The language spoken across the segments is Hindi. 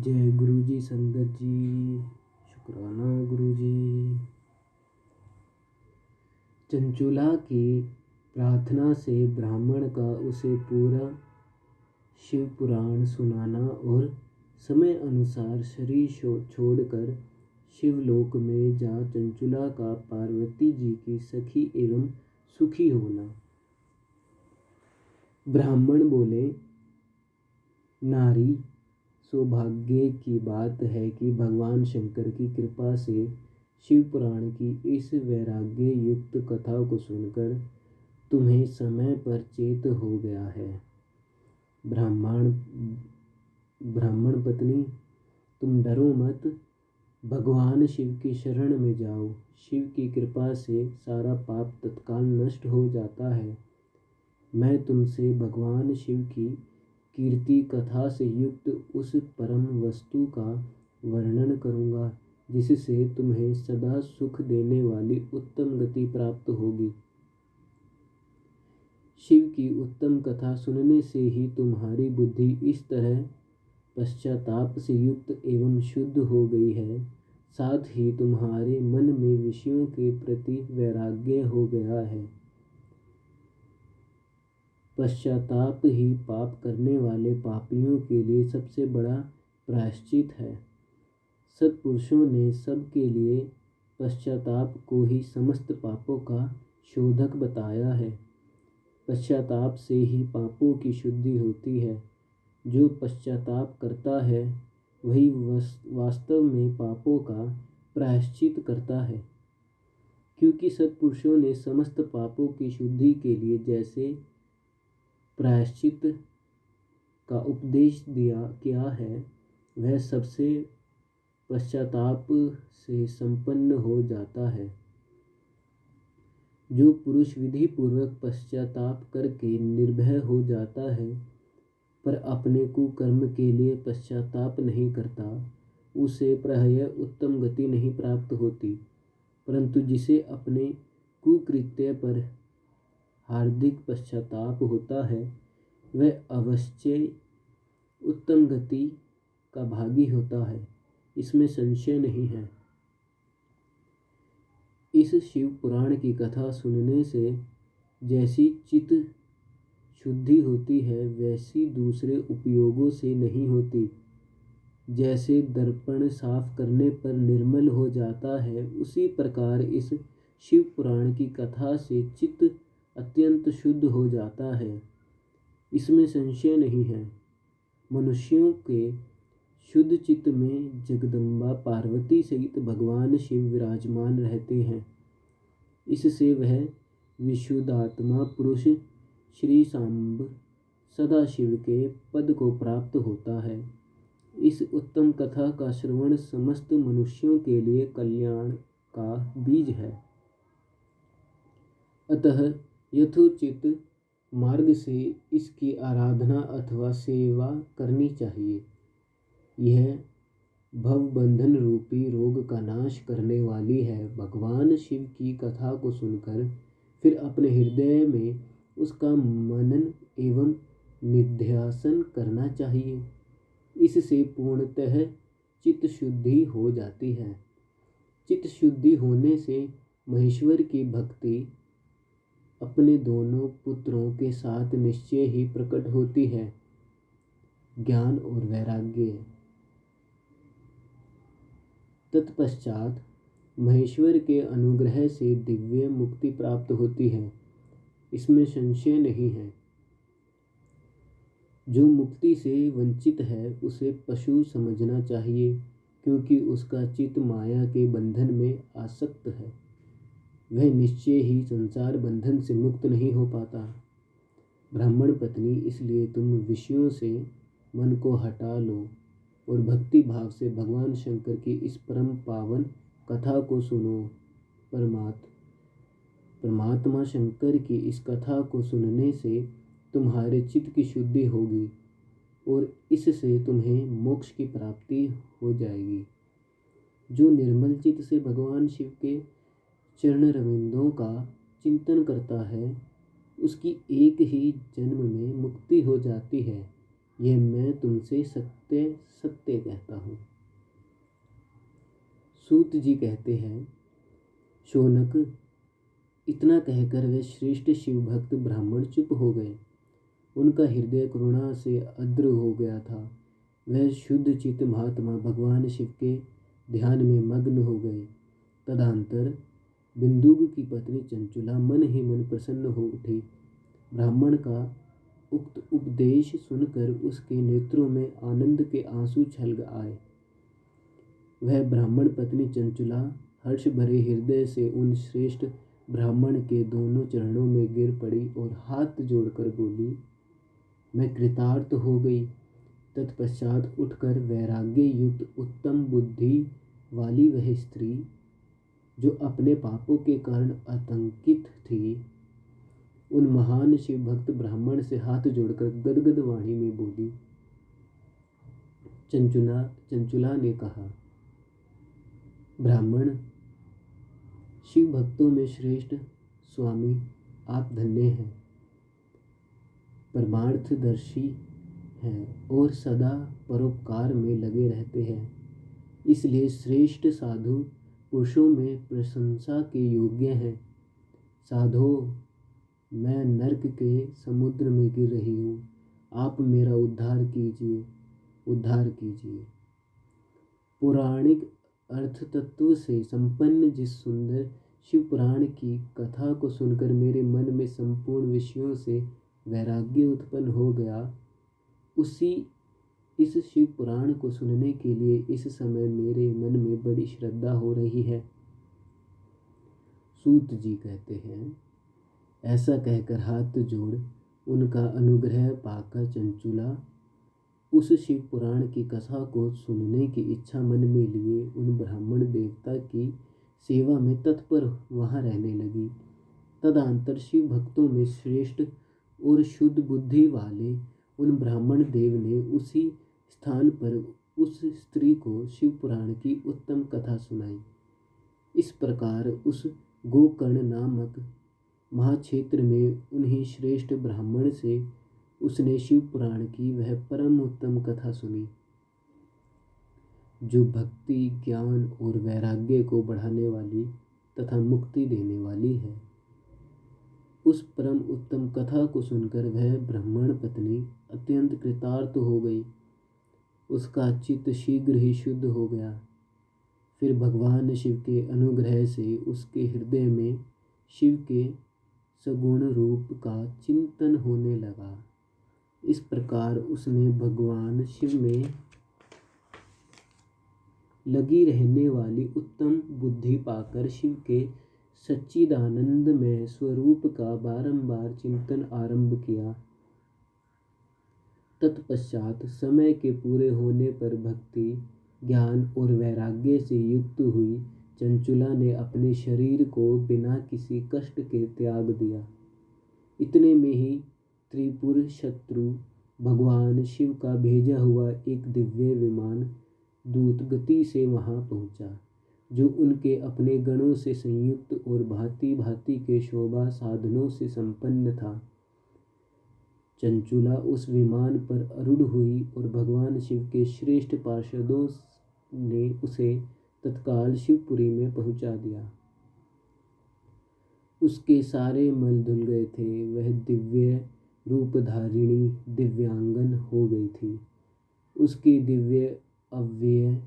जय गुरु जी संगत जी, शुक्राना गुरु जी। चंचुला की प्रार्थना से ब्राह्मण का उसे पूरा शिव पुराण सुनाना और समय अनुसार शरीर छोड़कर शिवलोक में जा चंचुला का पार्वती जी की सखी एवं सुखी होना। ब्राह्मण बोले, नारी सौभाग्य की बात है कि भगवान शंकर की कृपा से शिव पुराण की इस वैराग्य युक्त कथा को सुनकर तुम्हें समय पर चेत हो गया है। ब्राह्मण पत्नी, तुम डरो मत, भगवान शिव की शरण में जाओ। शिव की कृपा से सारा पाप तत्काल नष्ट हो जाता है। मैं तुमसे भगवान शिव की कीर्ति कथा से युक्त उस परम वस्तु का वर्णन करूँगा जिससे तुम्हें सदा सुख देने वाली उत्तम गति प्राप्त होगी। शिव की उत्तम कथा सुनने से ही तुम्हारी बुद्धि इस तरह पश्चाताप से युक्त एवं शुद्ध हो गई है, साथ ही तुम्हारे मन में विषयों के प्रति वैराग्य हो गया है। पश्चाताप ही पाप करने वाले पापियों के लिए सबसे बड़ा प्रायश्चित है। सत्पुरुषों ने सबके लिए पश्चाताप को ही समस्त पापों का शोधक बताया है। पश्चाताप से ही पापों की शुद्धि होती है। जो पश्चाताप करता है वही वास्तव में पापों का प्रायश्चित करता है, क्योंकि सत्पुरुषों ने समस्त पापों की शुद्धि के लिए जैसे प्रायश्चित का उपदेश किया है, वह सबसे पश्चाताप से संपन्न हो जाता है। जो पुरुष विधि पूर्वक पश्चाताप करके निर्भय हो जाता है पर अपने कुकर्म के लिए पश्चाताप नहीं करता, उसे प्रायः उत्तम गति नहीं प्राप्त होती, परंतु जिसे अपने कुकृत्य पर हार्दिक पश्चाताप होता है वह अवश्य उत्तम गति का भागी होता है, इसमें संशय नहीं है। इस शिव पुराण की कथा सुनने से जैसी चित्त शुद्धि होती है वैसी दूसरे उपयोगों से नहीं होती। जैसे दर्पण साफ करने पर निर्मल हो जाता है, उसी प्रकार इस शिव पुराण की कथा से चित्त अत्यंत शुद्ध हो जाता है, इसमें संशय नहीं है। मनुष्यों के शुद्ध चित्त में जगदम्बा पार्वती सहित भगवान शिव विराजमान रहते हैं। इससे वह विशुद्धात्मा पुरुष श्री सांब सदाशिव के पद को प्राप्त होता है। इस उत्तम कथा का श्रवण समस्त मनुष्यों के लिए कल्याण का बीज है। अतः यथोचित मार्ग से इसकी आराधना अथवा सेवा करनी चाहिए। यह भवबंधन रूपी रोग का नाश करने वाली है। भगवान शिव की कथा को सुनकर फिर अपने हृदय में उसका मनन एवं निध्यासन करना चाहिए। इससे पूर्णतः चित्त शुद्धि हो जाती है। चित्त शुद्धि होने से महेश्वर की भक्ति अपने दोनों पुत्रों के साथ निश्चय ही प्रकट होती है, ज्ञान और वैराग्य। तत्पश्चात महेश्वर के अनुग्रह से दिव्य मुक्ति प्राप्त होती है, इसमें संशय नहीं है। जो मुक्ति से वंचित है उसे पशु समझना चाहिए, क्योंकि उसका चित्त माया के बंधन में आसक्त है। वह निश्चय ही संसार बंधन से मुक्त नहीं हो पाता। ब्राह्मण पत्नी, इसलिए तुम विषयों से मन को हटा लो और भक्ति भाव से भगवान शंकर की इस परम पावन कथा को सुनो। परमात्मा शंकर की इस कथा को सुनने से तुम्हारे चित्त की शुद्धि होगी और इससे तुम्हें मोक्ष की प्राप्ति हो जाएगी। जो निर्मल चित्त से भगवान शिव के चरण रविंदों का चिंतन करता है, उसकी एक ही जन्म में मुक्ति हो जाती है। यह मैं तुमसे सत्य सत्य कहता हूँ। सूत जी कहते हैं, शौनक, इतना कहकर वे श्रेष्ठ शिव भक्त ब्राह्मण चुप हो गए। उनका हृदय करुणा से आर्द्र हो गया था। वह शुद्ध चित्त महात्मा भगवान शिव के ध्यान में मग्न हो गए। तदंतर बिंदुग की पत्नी चंचुला मन ही मन प्रसन्न हो उठी। ब्राह्मण का उक्त उपदेश सुनकर उसके नेत्रों में आनंद के आंसू छलक आए। वह ब्राह्मण पत्नी चंचुला हर्ष भरे हृदय से उन श्रेष्ठ ब्राह्मण के दोनों चरणों में गिर पड़ी और हाथ जोड़कर बोली, मैं कृतार्थ हो गई। तत्पश्चात उठकर वैराग्य युक्त उत्तम बुद्धि वाली वह स्त्री, जो अपने पापों के कारण आतंकित थी, उन महान शिव भक्त ब्राह्मण से हाथ जोड़कर गदगद वाणी में बोली। चंचुला ने कहा, ब्राह्मण, शिव भक्तों में श्रेष्ठ स्वामी, आप धन्य हैं, परमार्थदर्शी हैं और सदा परोपकार में लगे रहते हैं। इसलिए श्रेष्ठ साधु पुरुषों में प्रशंसा के योग्य हैं। साधो, मैं नरक के समुद्र में गिर रही हूँ, आप मेरा उद्धार कीजिए, उद्धार कीजिए। पौराणिक अर्थ तत्व से संपन्न जिस सुंदर शिव पुराण की कथा को सुनकर मेरे मन में संपूर्ण विषयों से वैराग्य उत्पन्न हो गया, उसी इस शिव पुराण को सुनने के लिए इस समय मेरे मन में बड़ी श्रद्धा हो रही है। सूत जी कहते हैं, ऐसा कहकर हाथ जोड़ उनका अनुग्रह पाकर चंचुला उस शिव पुराण की कथा को सुनने की इच्छा मन में लिए उन ब्राह्मण देवता की सेवा में तत्पर वहाँ रहने लगी। तदंतर शिव भक्तों में श्रेष्ठ और शुद्ध बुद्धि वाले उन ब्राह्मण देव ने उसी स्थान पर उस स्त्री को शिव पुराण की उत्तम कथा सुनाई। इस प्रकार उस गोकर्ण नामक महाक्षेत्र में उन्हीं श्रेष्ठ ब्राह्मण से उसने शिव पुराण की वह परम उत्तम कथा सुनी, जो भक्ति, ज्ञान और वैराग्य को बढ़ाने वाली तथा मुक्ति देने वाली है। उस परम उत्तम कथा को सुनकर वह ब्राह्मण पत्नी अत्यंत कृतार्थ हो गई। उसका चित्त शीघ्र ही शुद्ध हो गया। फिर भगवान शिव के अनुग्रह से उसके हृदय में शिव के सगुण रूप का चिंतन होने लगा। इस प्रकार उसने भगवान शिव में लगी रहने वाली उत्तम बुद्धि पाकर शिव के सच्चिदानंदमय स्वरूप का बारंबार चिंतन आरंभ किया। तत्पश्चात समय के पूरे होने पर भक्ति, ज्ञान और वैराग्य से युक्त हुई चंचुला ने अपने शरीर को बिना किसी कष्ट के त्याग दिया। इतने में ही त्रिपुर शत्रु भगवान शिव का भेजा हुआ एक दिव्य विमान दूत गति से वहां पहुंचा, जो उनके अपने गणों से संयुक्त और भांति भांति के शोभा साधनों से संपन्न था। चंचुला उस विमान पर आरूढ़ हुई और भगवान शिव के श्रेष्ठ पार्षदों ने उसे तत्काल शिवपुरी में पहुंचा दिया। उसके सारे मल धुल गए थे। वह दिव्य रूपधारिणी दिव्यांगन हो गई थी। उसके दिव्य अव्यय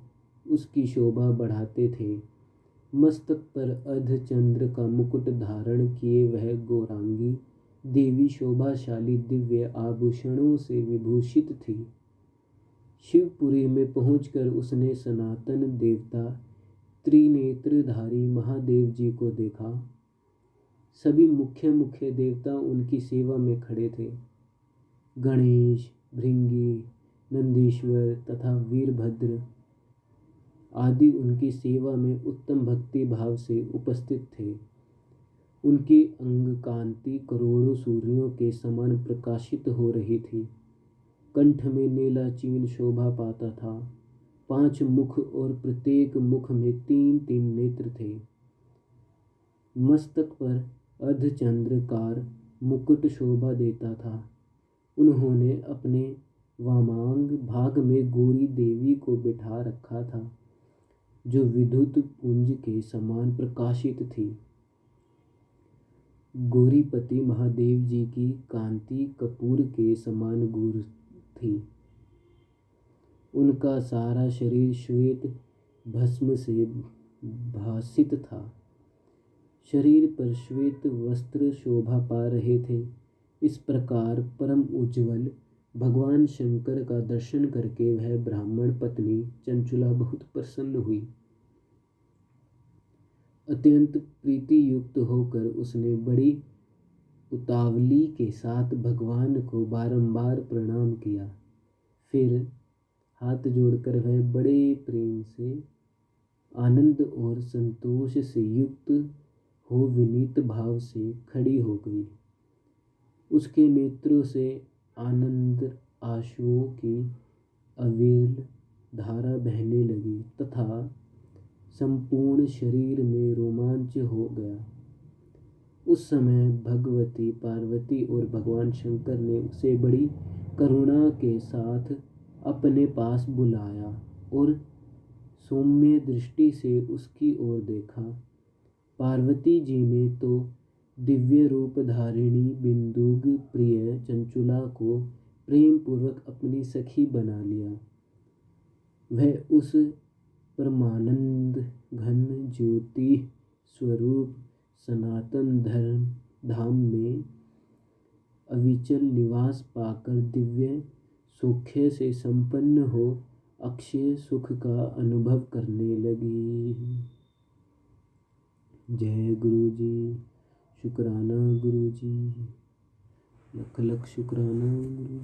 उसकी शोभा बढ़ाते थे। मस्तक पर अर्धचंद्र का मुकुट धारण किए वह गौरांगी देवी शोभाशाली दिव्य आभूषणों से विभूषित थी। शिवपुरी में पहुंचकर उसने सनातन देवता त्रिनेत्रधारी महादेव जी को देखा। सभी मुख्य मुख्य देवता उनकी सेवा में खड़े थे। गणेश, भृंगी, नंदीश्वर तथा वीरभद्र आदि उनकी सेवा में उत्तम भक्ति भाव से उपस्थित थे। उनकी अंग कांति करोड़ों सूर्यों के समान प्रकाशित हो रही थी। कंठ में नीलाचीन शोभा पाता था। 5 मुख और प्रत्येक मुख में 3-3 नेत्र थे। मस्तक पर अर्धचंद्रकार मुकुट शोभा देता था। उन्होंने अपने वामांग भाग में गौरी देवी को बिठा रखा था, जो विद्युत पुंज के समान प्रकाशित थी। गौरीपति महादेव जी की कांति कपूर के समान गौर थी। उनका सारा शरीर श्वेत भस्म से भासित था। शरीर पर श्वेत वस्त्र शोभा पा रहे थे। इस प्रकार परम उज्ज्वल भगवान शंकर का दर्शन करके वह ब्राह्मण पत्नी चंचुला बहुत प्रसन्न हुई। अत्यंत प्रीति युक्त होकर उसने बड़ी उतावली के साथ भगवान को बारंबार प्रणाम किया। फिर हाथ जोड़कर वह बड़े प्रेम से, आनंद और संतोष से युक्त हो विनीत भाव से खड़ी हो गई। उसके नेत्रों से आनंद आंसुओं की अविरल धारा बहने लगी तथा संपूर्ण शरीर में रोमांच हो गया। उस समय भगवती पार्वती और भगवान शंकर ने उसे बड़ी करुणा के साथ अपने पास बुलाया और सौम्य दृष्टि से उसकी ओर देखा। पार्वती जी ने तो दिव्य रूप धारिणी बिंदुग प्रिय चंचुला को प्रेम पूर्वक अपनी सखी बना लिया। वह उस परमानंद घन ज्योति स्वरूप सनातन धर्म धाम में अविचल निवास पाकर दिव्य सौख्य से संपन्न हो अक्षय सुख का अनुभव करने लगी। जय गुरु जी, शुक्राना गुरु जी, लख लख शुक्राना गुरु।